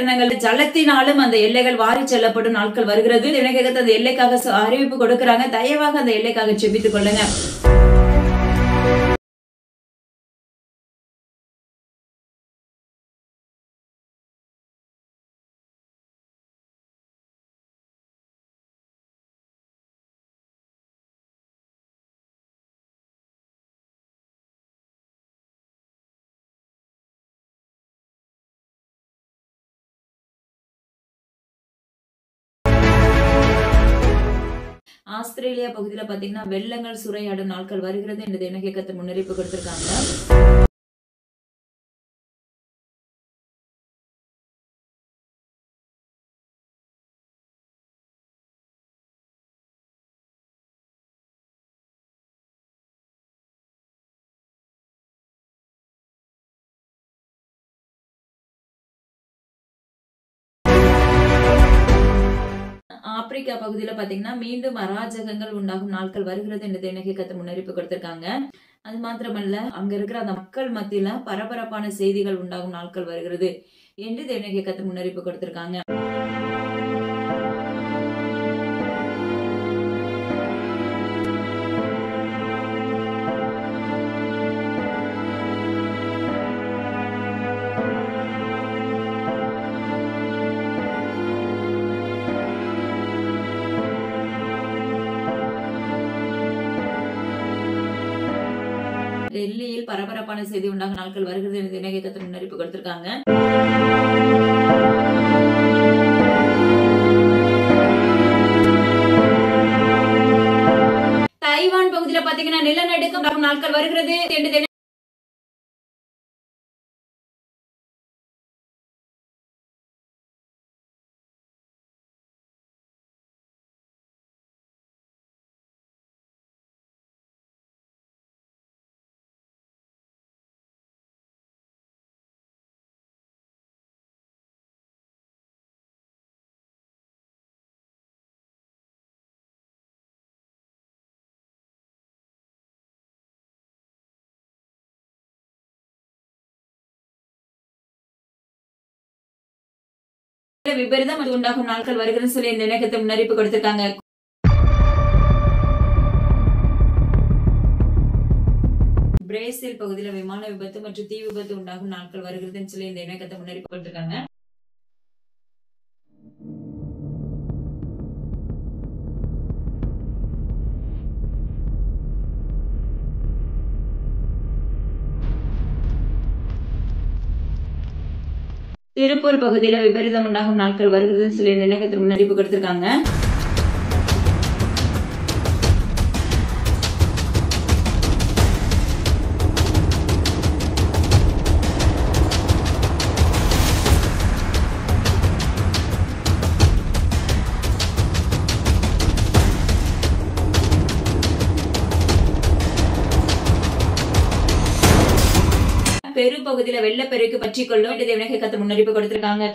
பட்டணங்கள் ஜலத்தினாலும் அந்த எல்லைகள் வாரி செல்லப்படும் நாட்கள் வருகிறது. அந்த எல்லைக்காக அறிவிப்பு கொடுக்கிறாங்க. தயவாக அந்த எல்லைக்காக ஜெபித்துக் கொள்ளுங்க. ஆஸ்திரேலியா பகுதியில பாத்தீங்கன்னா வெள்ளங்கள் சூறையாடும் நாட்கள் வருகிறது என்று தேவனாகிய கர்த்தர் முன்னறிவிப்பு கொடுத்திருக்காங்க. ஆப்பிரிக்கா பகுதியில பாத்தீங்கன்னா மீண்டும் அராஜகங்கள் உண்டாகும் நாட்கள் வருகிறது என்று தேவனாகிய கர்த்தர் முன்னறிவிப்பு கொடுத்திருக்காங்க. அது மாத்திரமல்ல, அங்க இருக்கிற அந்த மக்கள் மத்தியில பரபரப்பான செய்திகள் உண்டாகும் நாட்கள் வருகிறது என்று தேவனாகிய கர்த்தர் முன்னறிவிப்பு கொடுத்திருக்காங்க. டெல்லியில் பரபரப்பான செய்தி உண்டாகும் நாட்கள் வருகிறது என்று தேவனாகிய கர்த்தர் முன்னறிவிப்பு கொடுத்திருக்காங்க. தைவான் பகுதியில பாத்தீங்கன்னா நிலநடுக்கம் உண்டாகும் நாட்கள் வருகிறது என்று விபரீதம் உண்டாகும் நாட்கள் வருகிறது சொல்லி இந்த இணக்கத்தை முன்னறிவிப்பு கொடுத்திருக்காங்க. பிரேசில் பகுதியில விமான விபத்து மற்றும் தீ விபத்து உண்டாகும் நாட்கள் வருகிறதுன்னு சொல்லி இந்த இணக்கத்தை முன்னறிவிப்பு கொடுத்திருக்காங்க. திருப்பூர் பகுதியில விபரீதம் உண்டாகும் நாட்கள் வருகிறதுன்னு சொல்லி இந்த இணக்கத்தை முன்னறிவிப்பு கொடுத்திருக்காங்க. பெரு பகுதியில வெள்ளப்பெருக்கு பற்றி கொள்ளும் என்று தேவனாகிய கர்த்தர் முன்னறிவிப்பு கொடுத்திருக்காங்க.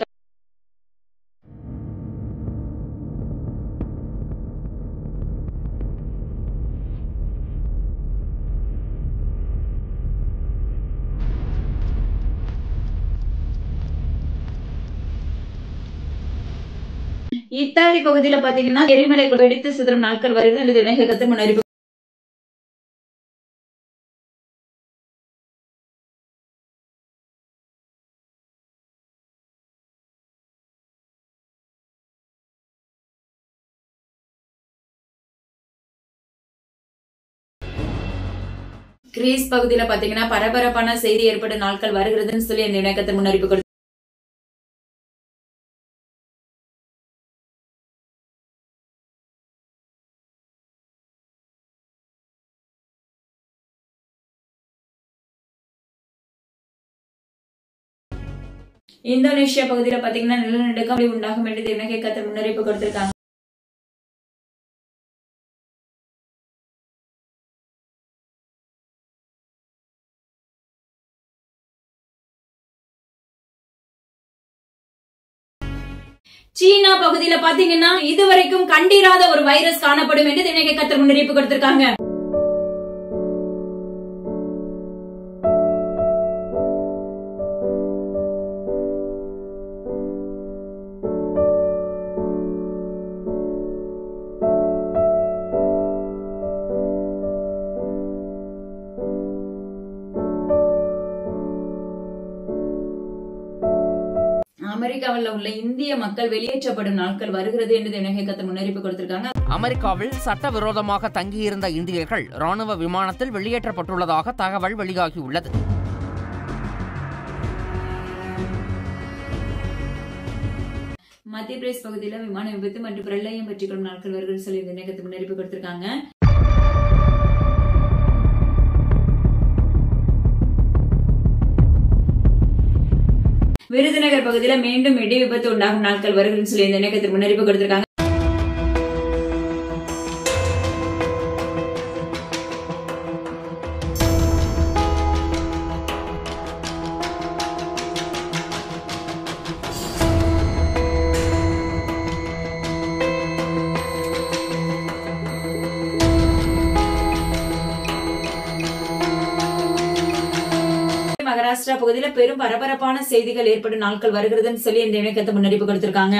இத்தாலி பகுதியில பாத்தீங்கன்னா எரிமலை வெடித்து சிதறும் நாட்கள் வருகிறது என்று தேவனாகிய கர்த்தர் முன்னறிவிப்பு. கிரீஸ் பகுதியில பாத்தீங்கன்னா பரபரப்பான செய்தி ஏற்படும் நாட்கள் வருகிறதுன்னு சொல்லி இந்த இணக்கத்தை முன்னறிவிப்பு கொடுத்து இந்தோனேஷியா பகுதியில பாத்தீங்கன்னா நிலநடுக்கம் உண்டாகும் என்று தேவனாகிய கர்த்தர் முன்னறிவிப்பு கொடுத்திருக்காங்க. சீனா பகுதியில பாத்தீங்கன்னா இதுவரைக்கும் கண்டிராத ஒரு வைரஸ் காணப்படும் என்று தேவனாகிய கர்த்தர் முன்னறிவிப்பு கொடுத்திருக்காங்க. அமெரிக்காவில் உள்ள இந்திய மக்கள் வெளியேற்றப்படும் நாட்கள் வருகிறது என்று தேவனாகிய கர்த்தர் முன்னறிவிப்பு கொடுத்திருக்காங்க. அமெரிக்காவில் சட்டவிரோதமாக தங்கியிருந்த இந்தியர்கள் ராணுவ விமானத்தில் வெளியேற்றப்பட்டுள்ளதாக தகவல் வெளியாகியுள்ளது. மத்திய பிரதேச பகுதியில் விமான விபத்து மற்றும் பிரளயம் பற்றிக் கொள்ளும் நாட்கள் வருகிறது சொல்லி தேவனாகிய கர்த்தர் முன்னறிவிப்பு கொடுத்திருக்காங்க. விருதுநகர் பகுதியில் மீண்டும் இடி விபத்து உண்டாகும் நாட்கள் வருகிறது சொல்லி தேவனாகிய கர்த்தர் முன்னறிவிப்பு கொடுத்திருக்காங்க. மகாராஷ்டிரா பகுதியில் பெரும் பரபரப்பான செய்திகள் ஏற்படும் நாட்கள் வருகிறதுன்னு சொல்லி இந்த இணையத்தை முன்னறிவிப்பு கொடுத்திருக்காங்க.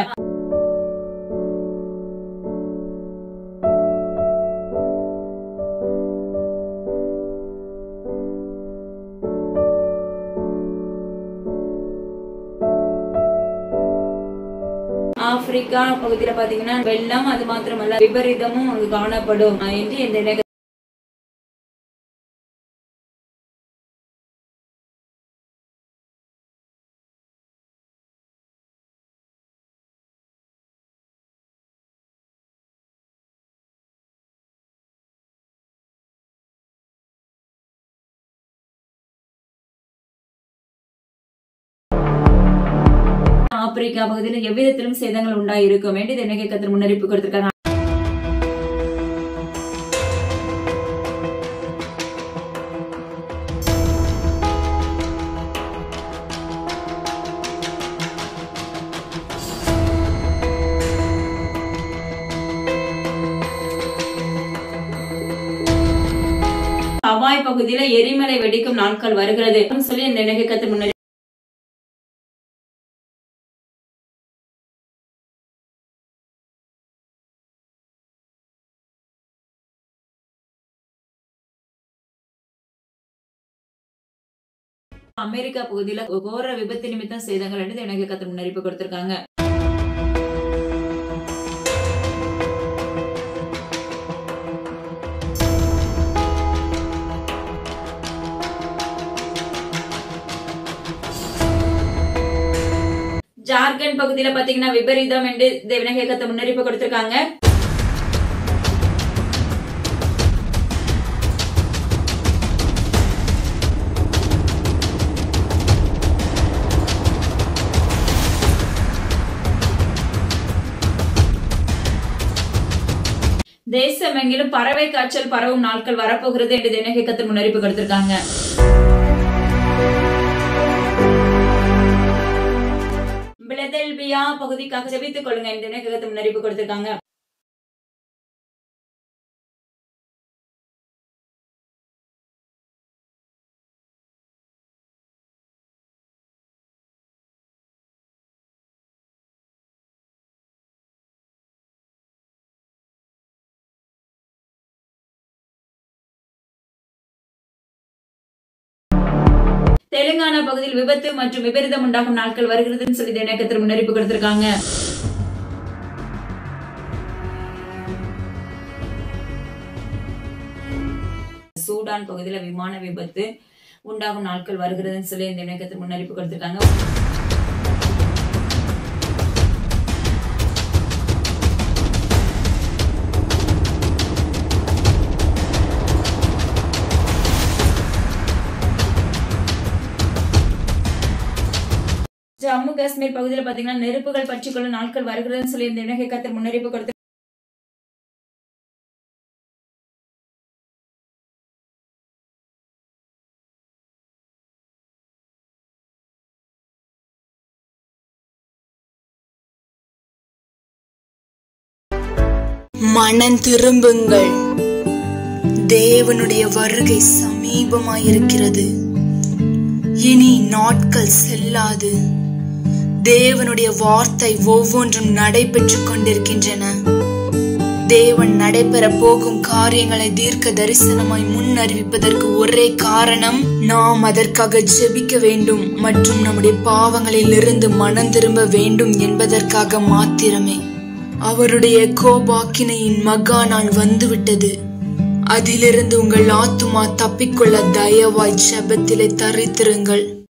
ஆப்பிரிக்கா பகுதியில பாத்தீங்கன்னா வெள்ளம் அது மாத்திரமல்ல விபரீதமும் காணப்படும் என்று இந்த இணைய ஆப்பிரிக்கா பகுதியில் எவ்விதத்திலும் சேதங்கள் உண்டாயிருக்கும் என்று தேவனாகிய கர்த்தர் முன்னறிவிப்பு கொடுத்திருக்காங்க. ஹவாய் பகுதியில எரிமலை வெடிக்கும் நாட்கள் வருகிறது சொல்லி இந்த தேவனாகிய கர்த்தர் முன்னறிவிப்பு. அமெரிக்கா பகுதியில கோர விபத்து நிமித்தம் சேதங்கள் என்று தேவனாகிய கர்த்தர் முன்னறிவிப்பு கொடுத்திருக்காங்க. ஜார்க்கண்ட் பகுதியில பாத்தீங்கன்னா விபரீதம் என்று தேவனாகிய கர்த்தர் முன்னறிவிப்பு கொடுத்திருக்காங்க. தேசமெங்கிலும் பறவை காய்ச்சல் பரவும் நாட்கள் வரப்போகிறது என்று தேவனாகிய கர்த்தர் முன்னறிவிப்பு கொடுத்திருக்காங்க. பிலதெல்பியா பகுதிக்காக ஜெபித்துக் கொள்ளுங்க என்று தேவனாகிய கர்த்தர் முன்னறிவிப்பு கொடுத்திருக்காங்க. தெலுங்கானா பகுதியில் விபத்து மற்றும் விபரீதம் உண்டாகும் நாட்கள் வருகிறதுன்னு சொல்லி தேவனாகிய கர்த்தர் முன்னறிவிப்பு கொடுத்திருக்காங்க. சூடான் பகுதியில் விமான விபத்து உண்டாகும் நாட்கள் வருகிறதுன்னு சொல்லி தேவனாகிய கர்த்தர் முன்னறிவிப்பு கொடுத்திருக்காங்க. ஜம்மு காஷ்மீர் பகுதியில் பாத்தீங்கன்னா நெருப்புகள் பற்றிக் கொள்ளும் நாட்கள் வருகிறதுன்னு சொல்லி தேவனாகிய கர்த்தர் முன்னறிவிப்பு கொடுத்து மனம் திரும்புங்கள், தேவனுடைய வருகை சமீபமாயிருக்கிறது. இனி நாட்கள் செல்லாது. தேவனுடைய வார்த்தை ஒவ்வொன்றும் நடைபெற்றுக் கொண்டிருக்கின்றன. தேவன் நடைபெற போகும் காரியங்களை தீர்க்க தரிசனமாய் முன் அறிவிப்பதற்கு ஒரே காரணம், நாம் அதற்காக ஜெபிக்க வேண்டும் மற்றும் நம்முடைய பாவங்களில் இருந்து மனம் திரும்ப வேண்டும் என்பதற்காக மாத்திரமே. அவருடைய கோபாக்கினையின் மகா நாள் வந்துவிட்டது. அதிலிருந்து உங்கள் ஆத்துமா தப்பிக்கொள்ள தயவாய் ஜெபத்திலே தரித்திருங்கள்.